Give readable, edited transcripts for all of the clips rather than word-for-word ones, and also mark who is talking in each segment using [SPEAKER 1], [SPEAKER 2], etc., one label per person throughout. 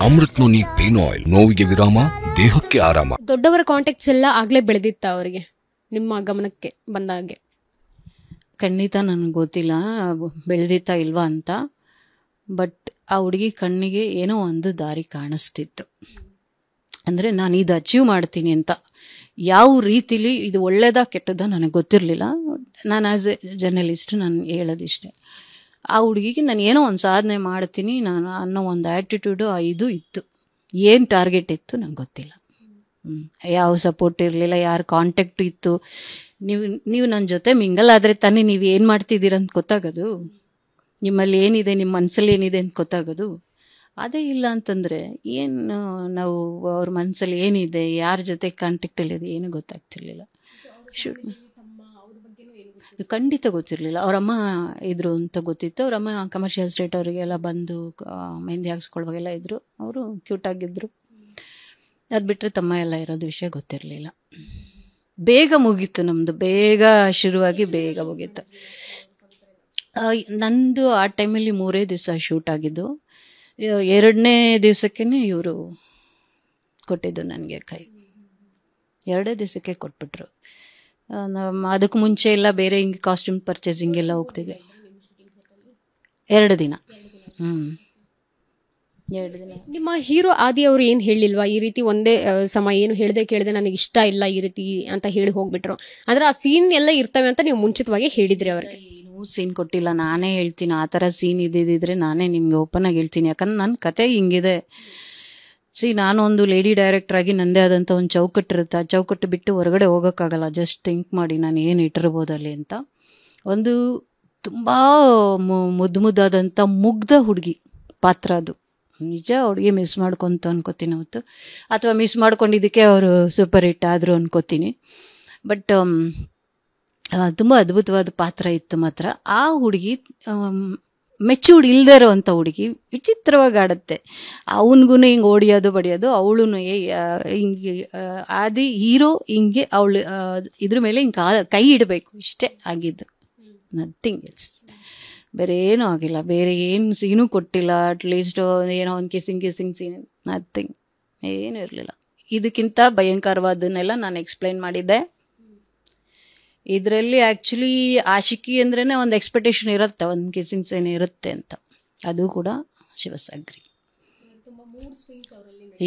[SPEAKER 1] Amrit noni pain oil, ನೋವಿಗೆ ವಿರಾಮ, ದೇಹಕ್ಕೆ ಆರಾಮ.
[SPEAKER 2] ದೊಡ್ಡವರ ಕಾಂಟ್ಯಾಕ್ಟ್ಸ್ ಎಲ್ಲ ಆಗ್ಲೇ ಬೆಳೆದಿತ್ತ ಅವರಿಗೆ ನಿಮ್ಮ ಗಮನಕ್ಕೆ ಬಂದಾಗೆ?
[SPEAKER 3] ಖಂಡಿತ ನನಗೆ ಗೊತ್ತಿಲ್ಲ ಬೆಳೆದಿತ್ತಾ ಇಲ್ವಾ ಅಂತ. ಬಟ್ ಆ ಹುಡುಗಿ ಕಣ್ಣಿಗೆ ಏನೋ ಒಂದು ದಾರಿ ಕಾಣಿಸ್ತಿತ್ತು. ಅಂದರೆ ನಾನು ಇದು ಅಚೀವ್ ಮಾಡ್ತೀನಿ ಅಂತ. ಯಾವ ರೀತಿಲಿ ಇದು ಒಳ್ಳೇದಾ ಕೆಟ್ಟದ್ದಾ ನನಗೆ ಗೊತ್ತಿರಲಿಲ್ಲ. ನಾನು ಆ್ಯಸ್ ಎ ಜರ್ನಲಿಸ್ಟ್ ನಾನು ಹೇಳೋದಿಷ್ಟೆ, ಆ ಹುಡುಗಿಗೆ ನಾನು ಏನೋ ಒಂದು ಸಾಧನೆ ಮಾಡ್ತೀನಿ ನಾನು ಅನ್ನೋ ಒಂದು ಆ್ಯಟಿಟ್ಯೂಡು ಇದು ಇತ್ತು. ಏನು ಟಾರ್ಗೆಟ್ ಇತ್ತು ನಂಗೆ ಗೊತ್ತಿಲ್ಲ. ಯಾವ ಸಪೋರ್ಟ್ ಇರಲಿಲ್ಲ, ಯಾರ ಕಾಂಟ್ಯಾಕ್ಟ್ ಇತ್ತು. ನೀವು ನನ್ನ ಜೊತೆ ಮಿಂಗಲ್ ಆದರೆ ತಾನೇ ನೀವು ಏನು ಮಾಡ್ತಿದ್ದೀರ ಅಂತ ಗೊತ್ತಾಗೋದು, ನಿಮ್ಮಲ್ಲಿ ಏನಿದೆ, ನಿಮ್ಮ ಮನಸ್ಸಲ್ಲಿ ಏನಿದೆ ಅಂತ ಗೊತ್ತಾಗೋದು. ಅದೇ ಇಲ್ಲ ಅಂತಂದರೆ ಏನು ನಾವು ಅವ್ರ ಮನಸ್ಸಲ್ಲಿ ಏನಿದೆ, ಯಾರ ಜೊತೆ ಕಾಂಟ್ಯಾಕ್ಟಲ್ಲಿದೆ ಏನು ಗೊತ್ತಾಗ್ತಿರ್ಲಿಲ್ಲ. ಖಂಡಿತ ಗೊತ್ತಿರಲಿಲ್ಲ. ಅವರಮ್ಮ ಇದ್ರು ಅಂತ ಗೊತ್ತಿತ್ತು. ಅವರಮ್ಮ ಕಮರ್ಷಿಯಲ್ ಸ್ಟೇಟ್ ಅವರಿಗೆಲ್ಲ ಬಂದು ಮೆಹಂದಿ ಹಾಕ್ಸ್ಕೊಳ್ವಾಗೆಲ್ಲ ಇದ್ದರು. ಅವರು ಕ್ಯೂಟಾಗಿದ್ದರು. ಅದು ಬಿಟ್ಟರೆ ತಮ್ಮ ಎಲ್ಲ ಇರೋದು ವಿಷಯ ಗೊತ್ತಿರಲಿಲ್ಲ. ಬೇಗ ಮುಗೀತು ನಮ್ಮದು, ಬೇಗ ಶುರುವಾಗಿ ಬೇಗ ಮುಗೀತು. ನಂದು ಆ ಟೈಮಲ್ಲಿ 3 ದಿವಸ ಶೂಟ್ ಆಗಿದ್ದು. 2ನೇ ದಿವಸಕ್ಕೇ ಇವರು ಕೊಟ್ಟಿದ್ದು ನನಗೆ ಕೈ. 2 ದಿವಸಕ್ಕೆ ಕೊಟ್ಬಿಟ್ರು. ಅದಕ್ಕೆ ಮುಂಚೆ ಎಲ್ಲ ಬೇರೆ ಹಿಂಗೆ ಕಾಸ್ಟ್ಯೂಮ್ ಪರ್ಚೇಸಿಂಗೆಲ್ಲ ಹೋಗ್ತಿದ್ದೆ. 2 ದಿನ. 2 ದಿನ.
[SPEAKER 2] ನಿಮ್ಮ ಹೀರೋ ಆದಿ ಅವರು ಏನು ಹೇಳಿಲ್ವಾ ಈ ರೀತಿ ಒಂದೇ ಸಮ ಏನು ಕೇಳದೆ ನನಗೆ ಇಷ್ಟ ಇಲ್ಲ ಈ ರೀತಿ ಅಂತ ಹೇಳಿ ಹೋಗ್ಬಿಟ್ರು? ಅಂದರೆ ಆ ಸೀನ್ ಎಲ್ಲ ಇರ್ತವೆ ಅಂತ ನೀವು ಮುಂಚಿತವಾಗಿ ಹೇಳಿದ್ರಿ ಅವ್ರಿಗೆ?
[SPEAKER 3] ಏನೂ ಸೀನ್ ಕೊಟ್ಟಿಲ್ಲ, ನಾನೇ ಹೇಳ್ತೀನಿ. ಆ ಥರ ಸೀನ್ ಇದ್ದಿದ್ದರೆ ನಾನೇ ನಿಮಗೆ ಓಪನ್ ಆಗಿ ಹೇಳ್ತೀನಿ. ಯಾಕಂದ್ರೆ ನನ್ನ ಕತೆ ಹಿಂಗಿದೆ. ನಾನು ಒಂದು ಲೇಡಿ ಡೈರೆಕ್ಟ್ರಾಗಿ ನನ್ನದೇ ಆದಂಥ ಒಂದು ಚೌಕಟ್ಟಿರುತ್ತೆ. ಆ ಚೌಕಟ್ಟು ಬಿಟ್ಟು ಹೊರಗಡೆ ಹೋಗೋಕ್ಕಾಗಲ್ಲ. ಜಸ್ಟ್ ಥಿಂಕ್ ಮಾಡಿ ನಾನು ಏನು ಇಟ್ಟಿರ್ಬೋದಲ್ಲಿ ಅಂತ. ಒಂದು ತುಂಬ ಮುದ್ದಾದಂಥ ಮುಗ್ಧ ಹುಡುಗಿ ಪಾತ್ರ ಅದು. ನಿಜ ಹುಡುಗಿ ಮಿಸ್ ಮಾಡ್ಕೊತ ಅನ್ಕೋತೀನಿ ಅವತ್ತು, ಅಥವಾ ಮಿಸ್ ಮಾಡ್ಕೊಂಡಿದ್ದಕ್ಕೆ ಅವರು ಸೂಪರ್ ಹಿಟ್ ಆದರು ಅನ್ಕೋತೀನಿ. ಬಟ್ ತುಂಬ ಅದ್ಭುತವಾದ ಪಾತ್ರ ಇತ್ತು ಮಾತ್ರ. ಆ ಹುಡುಗಿ ಮೆಚೂರ್ಡ್ ಇಲ್ಲದೇ ಇರೋವಂಥ ಹುಡುಗಿ ವಿಚಿತ್ರವಾಗಿ ಆಡುತ್ತೆ. ಅವನಿಗೂ ಹಿಂಗೆ ಓಡಿಯೋದು ಬಡಿಯೋದು, ಅವಳು ಹಿಂಗೆ ಆದಿ ಹೀರೋ ಹಿಂಗೆ ಅವಳು ಇದ್ರ ಮೇಲೆ ಹಿಂಗೆ ಕೈ ಇಡಬೇಕು, ಇಷ್ಟೇ ಆಗಿದ್ದು. Nothing else. ಬೇರೆ ಏನೂ ಆಗಿಲ್ಲ, ಬೇರೆ ಏನು ಸೀನೂ ಕೊಟ್ಟಿಲ್ಲ. ಅಟ್ಲೀಸ್ಟ್ ಏನೋ ಒಂದು ಕಿಸಿಂಗ್ ಸೀನ್, ನಥಿಂಗ್, ಏನೂ ಇರಲಿಲ್ಲ. ಇದಕ್ಕಿಂತ ಭಯಂಕರವಾದನ್ನೆಲ್ಲ ನಾನು ಎಕ್ಸ್ಪ್ಲೈನ್ ಮಾಡಿದ್ದೆ. ಇದರಲ್ಲಿ ಆ್ಯಕ್ಚುಲಿ ಆಶಿಕಿ ಅಂದ್ರೇ ಒಂದು ಎಕ್ಸ್ಪೆಕ್ಟೇಷನ್ ಇರುತ್ತೆ, ಒಂದು ಕಿಸಿಂಗ್ ಸೀನ್ ಇರುತ್ತೆ ಅಂತ. ಅದು ಕೂಡ she was agri.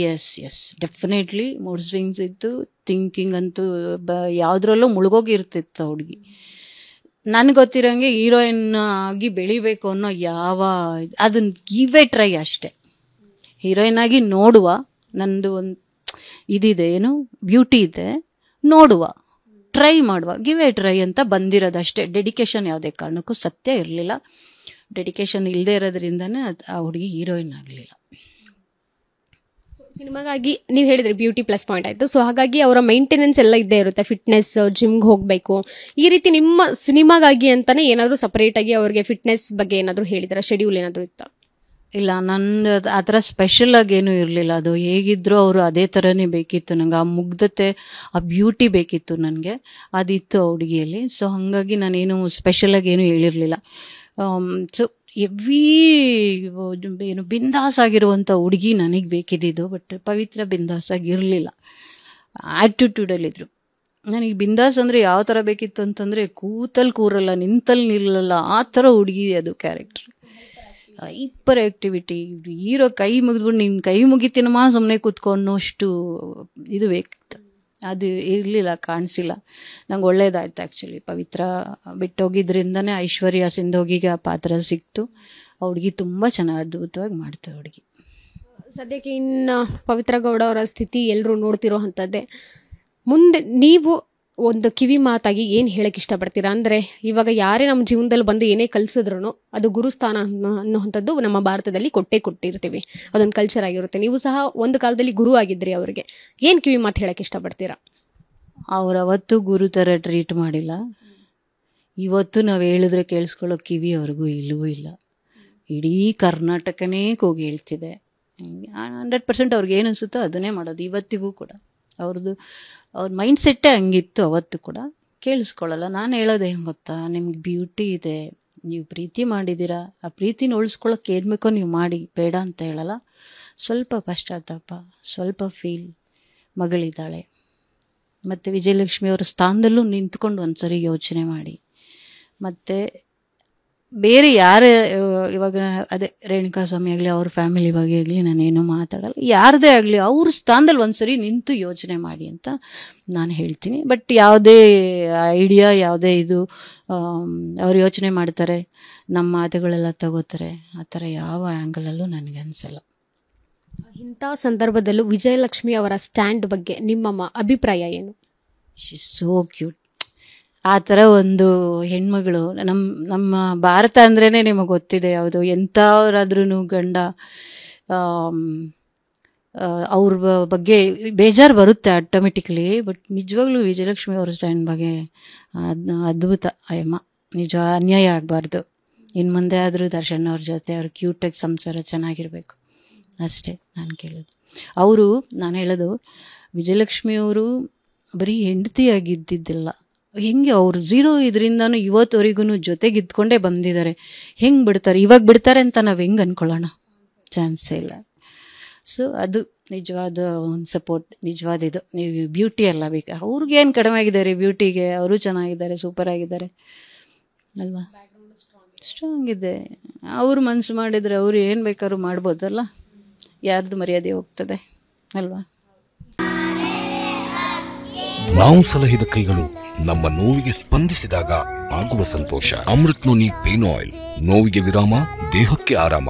[SPEAKER 3] Yes definitely mood swings ಇತ್ತು. ಥಿಂಕಿಂಗ್ ಅಂತೂ ಯಾವುದ್ರಲ್ಲೂ ಮುಳುಗೋಗಿರ್ತಿತ್ತು ಹುಡುಗಿ. ನನಗೆ ಗೊತ್ತಿರೋಂಗೆ ಹೀರೋಯಿನ್ ಆಗಿ ಬೆಳಿಬೇಕು ಅನ್ನೋ ಅದನ್ನು ಗಿವ್ ಎ ಟ್ರೈ ಅಷ್ಟೆ. ಹೀರೋಯಿನ್ ಆಗಿ ನೋಡುವ, ನಂದು ಒಂದು ಇದಿದೆ, ಏನು ಬ್ಯೂಟಿ ಇದೆ, ನೋಡುವ, ಟ್ರೈ ಮಾಡುವ, ಗಿವ್ ಎ ಟ್ರೈ ಅಂತ ಬಂದಿರೋದಷ್ಟೇ. ಡೆಡಿಕೇಶನ್ ಯಾವುದೇ ಕಾರಣಕ್ಕೂ ಸತ್ಯ ಇರಲಿಲ್ಲ. ಡೆಡಿಕೇಶನ್ ಇಲ್ಲದೆ ಇರೋದ್ರಿಂದನೇ ಆ ಹುಡುಗಿ ಹೀರೋಯಿನ್ ಆಗಲಿಲ್ಲ.
[SPEAKER 2] ಸಿನಿಮಾಗಾಗಿ ನೀವು ಹೇಳಿದ್ರಿ ಬ್ಯೂಟಿ ಪ್ಲಸ್ ಪಾಯಿಂಟ್ ಆಯಿತು. ಸೊ ಹಾಗಾಗಿ ಅವರ ಮೈಂಟೆನೆನ್ಸ್ ಎಲ್ಲ ಇದ್ದೇ ಇರುತ್ತೆ, ಫಿಟ್ನೆಸ್, ಜಿಮ್ಗೆ ಹೋಗಬೇಕು ಈ ರೀತಿ. ನಿಮ್ಮ ಸಿನಿಮಾಗಾಗಿ ಅಂತಲೇ ಏನಾದರೂ ಸಪ್ರೇಟಾಗಿ ಅವ್ರಿಗೆ ಫಿಟ್ನೆಸ್ ಬಗ್ಗೆ ಏನಾದರೂ ಹೇಳಿದಾರ? ಶೆಡ್ಯೂಲ್ ಏನಾದರೂ ಇತ್ತಾ?
[SPEAKER 3] ಇಲ್ಲ, ನನ್ನ ಆ ಥರ ಸ್ಪೆಷಲಾಗಿ ಏನೂ ಇರಲಿಲ್ಲ. ಅದು ಹೇಗಿದ್ದರೂ ಅವರು ಅದೇ ಥರನೇ ಬೇಕಿತ್ತು ನನಗೆ. ಆ ಮುಗ್ಧತೆ, ಆ ಬ್ಯೂಟಿ ಬೇಕಿತ್ತು ನನಗೆ, ಅದಿತ್ತು ಆ ಹುಡುಗಿಯಲ್ಲಿ. ಸೊ ಹಾಗಾಗಿ ನಾನೇನು ಸ್ಪೆಷಲಾಗಿ ಏನೂ ಹೇಳಿರಲಿಲ್ಲ. ಸೊ ಎವ್ವಿ ಏನು ಬಿಂದಾಸ್ ಆಗಿರುವಂಥ ಹುಡುಗಿ ನನಗೆ ಬೇಕಿದ್ದಿದ್ದು. ಬಟ್ ಪವಿತ್ರ ಬಿಂದಾಸ್ ಆಗಿರಲಿಲ್ಲ, ಆ್ಯಟಿಟ್ಯೂಡಲ್ಲಿದ್ದರು. ನನಗೆ ಬಿಂದಾಸ್ ಅಂದರೆ ಯಾವ ಥರ ಬೇಕಿತ್ತು ಅಂತಂದರೆ, ಕೂರಲ್ಲ, ನಿಂತಲ್ಲಿ ನಿಲ್ಲಲ್ಲ, ಆ ಥರ ಹುಡುಗಿ ಅದು ಕ್ಯಾರೆಕ್ಟ್ರ್. Hyper activity. ಹೀರೋ ಕೈ ಮುಗಿದ್ಬಿಟ್ಟು ನಿನ್ನ ಕೈ ಮುಗಿತೀನಮ್ಮ ಸುಮ್ಮನೆ ಕೂತ್ಕೊ ಅನ್ನೋಷ್ಟು ಇದು ಬೇಕಿತ್ತು. ಅದು ಇರಲಿಲ್ಲ, ಕಾಣಿಸಿಲ್ಲ. ನಂಗೆ ಒಳ್ಳೇದಾಯ್ತು ಆ್ಯಕ್ಚುಲಿ. ಪವಿತ್ರ ಬಿಟ್ಟೋಗಿದ್ರಿಂದನೇ ಐಶ್ವರ್ಯ ಸಿಂಧೋಗಿಗೆ ಆ ಪಾತ್ರ ಸಿಕ್ತು. ಆ ಹುಡುಗಿ ತುಂಬ ಚೆನ್ನಾಗಿ ಅದ್ಭುತವಾಗಿ ಮಾಡ್ತಾರೆ ಹುಡುಗಿ.
[SPEAKER 2] ಸದ್ಯಕ್ಕೆ ಇನ್ನು ಪವಿತ್ರ ಗೌಡ ಅವರ ಸ್ಥಿತಿ ಎಲ್ಲರೂ ನೋಡ್ತಿರೋ ಅಂಥದ್ದೇ. ಮುಂದೆ ನೀವು ಒಂದು ಕಿವಿ ಮಾತಾಗಿ ಏನು ಹೇಳಕ್ಕೆ ಇಷ್ಟಪಡ್ತೀರಾ? ಅಂದರೆ ಇವಾಗ ಯಾರೇ ನಮ್ಮ ಜೀವನದಲ್ಲಿ ಬಂದು ಏನೇ ಕಲಿಸಿದ್ರು ಅದು ಗುರುಸ್ಥಾನ ಅನ್ನೋವಂಥದ್ದು ನಮ್ಮ ಭಾರತದಲ್ಲಿ ಕೊಟ್ಟಿರ್ತೀವಿ. ಅದೊಂದು ಕಲ್ಚರ್ ಆಗಿರುತ್ತೆ. ನೀವು ಸಹ ಒಂದು ಕಾಲದಲ್ಲಿ ಗುರು ಆಗಿದ್ರಿ ಅವರಿಗೆ. ಏನು ಕಿವಿ ಮಾತು ಹೇಳಕ್ಕೆ ಇಷ್ಟಪಡ್ತೀರಾ?
[SPEAKER 3] ಅವ್ರು ಅವತ್ತು ಗುರು ಥರ ಟ್ರೀಟ್ ಮಾಡಿಲ್ಲ. ಇವತ್ತು ನಾವು ಹೇಳಿದ್ರೆ ಕೇಳಿಸ್ಕೊಳ್ಳೋ ಕಿವಿ ಅವ್ರಿಗೂ ಇಲ್ಲವೂ ಇಲ್ಲ. ಇಡೀ ಕರ್ನಾಟಕನೇ ಕೂಗಿ ಹೇಳ್ತಿದೆ. 100% ಅವ್ರಿಗೆ ಏನು ಅನಿಸುತ್ತೋ ಅದನ್ನೇ ಮಾಡೋದು ಇವತ್ತಿಗೂ ಕೂಡ. ಅವ್ರ ಮೈಂಡ್ ಸೆಟ್ಟೇ ಹಂಗಿತ್ತು ಅವತ್ತು ಕೂಡ. ಕೇಳಿಸ್ಕೊಳ್ಳಲ್ಲ. ನಾನು ಹೇಳೋದೇನು ಗೊತ್ತಾ, ನಿಮ್ಗೆ ಬ್ಯೂಟಿ ಇದೆ, ನೀವು ಪ್ರೀತಿ ಮಾಡಿದ್ದೀರಾ, ಆ ಪ್ರೀತಿನ ಉಳಿಸ್ಕೊಳ್ಳೋಕೆ ಏನು ಬೇಕೋ ನೀವು ಮಾಡಿ, ಬೇಡ ಅಂತ ಹೇಳಲ್ಲ. ಸ್ವಲ್ಪ ಪಶ್ಚಾತ್ತಾಪ, ಸ್ವಲ್ಪ ಫೀಲ್, ಮಗಳಿದ್ದಾಳೆ. ಮತ್ತು ವಿಜಯಲಕ್ಷ್ಮಿ ಅವರ ಸ್ಥಾನದಲ್ಲೂ ನಿಂತ್ಕೊಂಡು ಒಂದು ಸರಿ ಯೋಚನೆ ಮಾಡಿ. ಮತ್ತು ಬೇರೆ ಯಾರೇ ಇವಾಗ ಅದೇ ರೇಣುಕಾ ಸ್ವಾಮಿ ಆಗಲಿ, ಅವ್ರ ಫ್ಯಾಮಿಲಿ ಬಗ್ಗೆ ಆಗಲಿ ನಾನೇನು ಮಾತಾಡಲ್ಲ. ಯಾರದೇ ಆಗಲಿ ಅವ್ರ ಸ್ಥಾನದಲ್ಲಿ ಒಂದು ಸರಿ ನಿಂತು ಯೋಚನೆ ಮಾಡಿ ಅಂತ ನಾನು ಹೇಳ್ತೀನಿ. ಬಟ್ ಯಾವುದೇ ಐಡಿಯಾ, ಯಾವುದೇ ಇದು ಅವ್ರು ಯೋಚನೆ ಮಾಡ್ತಾರೆ, ನಮ್ಮ ಮಾತುಗಳೆಲ್ಲ ತಗೋತಾರೆ, ಆ ಥರ ಯಾವ ಆ್ಯಂಗಲಲ್ಲೂ ನನಗೆ ಅನಿಸಲ್ಲ.
[SPEAKER 2] ಇಂಥ ಸಂದರ್ಭದಲ್ಲೂ ವಿಜಯಲಕ್ಷ್ಮಿ ಅವರ ಸ್ಟ್ಯಾಂಡ್ ಬಗ್ಗೆ ನಿಮ್ಮ ಅಭಿಪ್ರಾಯ ಏನು?
[SPEAKER 3] She so cute. ಆ ಥರ ಒಂದು ಹೆಣ್ಮಗಳು ನಮ್ಮ ಭಾರತ ಅಂದ್ರೇ ನಿಮಗೆ ಗೊತ್ತಿದೆ, ಯಾವುದು ಎಂಥವ್ರಾದ್ರೂ ಗಂಡ ಅವ್ರ ಬಗ್ಗೆ ಬೇಜಾರು ಬರುತ್ತೆ ಆಟೋಮೆಟಿಕ್ಲಿ. ಬಟ್ ನಿಜವಾಗ್ಲೂ ವಿಜಯಲಕ್ಷ್ಮಿ ಅವ್ರ ಸ್ಟ್ಯಾಂಡ್ ಬಗ್ಗೆ ಅದ್ಭುತ. ಅಯ್ಯಮ್ಮ, ನಿಜ ಅನ್ಯಾಯ ಆಗಬಾರ್ದು. ಇನ್ನು ಮುಂದೆ ಆದರೂ ದರ್ಶನ್ ಅವ್ರ ಜೊತೆ ಅವ್ರ ಕ್ಯೂಟಾಗಿ ಸಂಸಾರ ಚೆನ್ನಾಗಿರಬೇಕು, ಅಷ್ಟೇ ನಾನು ಕೇಳೋದು. ನಾನು ಹೇಳೋದು, ವಿಜಯಲಕ್ಷ್ಮಿಯವರು ಬರೀ ಹೆಂಡತಿಯಾಗಿದ್ದಿದ್ದಿಲ್ಲ, ಹೆಂಗೆ ಅವರು 0 ಇದರಿಂದನೂ ಇವತ್ತವರೆಗೂ ಜೊತೆಗಿದ್ಕೊಂಡೇ ಬಂದಿದ್ದಾರೆ. ಹೆಂಗೆ ಬಿಡ್ತಾರೆ, ಇವಾಗ ಬಿಡ್ತಾರೆ ಅಂತ ನಾವು ಹೆಂಗೆ ಅಂದ್ಕೊಳ್ಳೋಣ? ಚಾನ್ಸೇ ಇಲ್ಲ. ಸೊ ಅದು ನಿಜವಾದ ಒಂದು ಸಪೋರ್ಟ್, ನಿಜವಾದ ಇದು. ನೀವು ಬ್ಯೂಟಿ ಎಲ್ಲ ಬೇಕು, ಅವ್ರಿಗೇನು ಕಡಿಮೆ ಆಗಿದ್ದಾರೆ ಬ್ಯೂಟಿಗೆ, ಅವರು ಚೆನ್ನಾಗಿದ್ದಾರೆ, ಸೂಪರ್ ಆಗಿದ್ದಾರೆ ಅಲ್ವಾ? ಸ್ಟ್ರಾಂಗ್ ಇದೆ. ಅವರು ಮನಸ್ಸು ಮಾಡಿದರೆ ಅವರು ಏನು ಬೇಕಾದ್ರೂ ಮಾಡ್ಬೋದಲ್ಲ, ಯಾರ್ದು ಮರ್ಯಾದೆ ಹೋಗ್ತದೆ ಅಲ್ವಾ?
[SPEAKER 1] ನಾವು ಸಲಹಿದ ಕೈಗಳು ನಮ್ಮ ನೋವಿಗೆ ಸ್ಪಂದಿಸಿದಾಗ ಆಗುವ ಸಂತೋಷ. ಅಮೃತ್ ನೋನಿ ಪೇನ್ ಆಯಿಲ್, ನೋವಿಗೆ ವಿರಾಮ, ದೇಹಕ್ಕೆ ಆರಾಮ.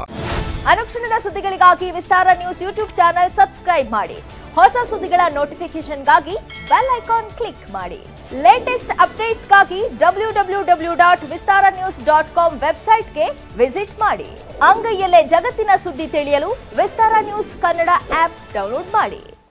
[SPEAKER 4] ಅನುಕ್ಷಣದ ಸುದ್ದಿಗಳಿಗಾಗಿ ವಿಸ್ತಾರ ನ್ಯೂಸ್ ಯೂಟ್ಯೂಬ್ ಚಾನೆಲ್ ಸಬ್ಸ್ಕ್ರೈಬ್ ಮಾಡಿ. ಹೊಸ ಸುದ್ದಿಗಳ ನೋಟಿಫಿಕೇಶನ್ಗಾಗಿ ಬೆಲ್ ಐಕಾನ್ ಕ್ಲಿಕ್ ಮಾಡಿ. ಲೇಟೆಸ್ಟ್ ಅಪ್ಡೇಟ್ಸ್ಗಾಗಿ www.vistaranews.com ವೆಬ್ಸೈಟ್ಗೆ ವಿಸಿಟ್ ಮಾಡಿ. ಅಂಗೈಯಲ್ಲೇ ಜಗತ್ತಿನ ಸುದ್ದಿ ತಿಳಿಯಲು ವಿಸ್ತಾರ ನ್ಯೂಸ್ ಕನ್ನಡ ಆಪ್ ಡೌನ್ಲೋಡ್ ಮಾಡಿ.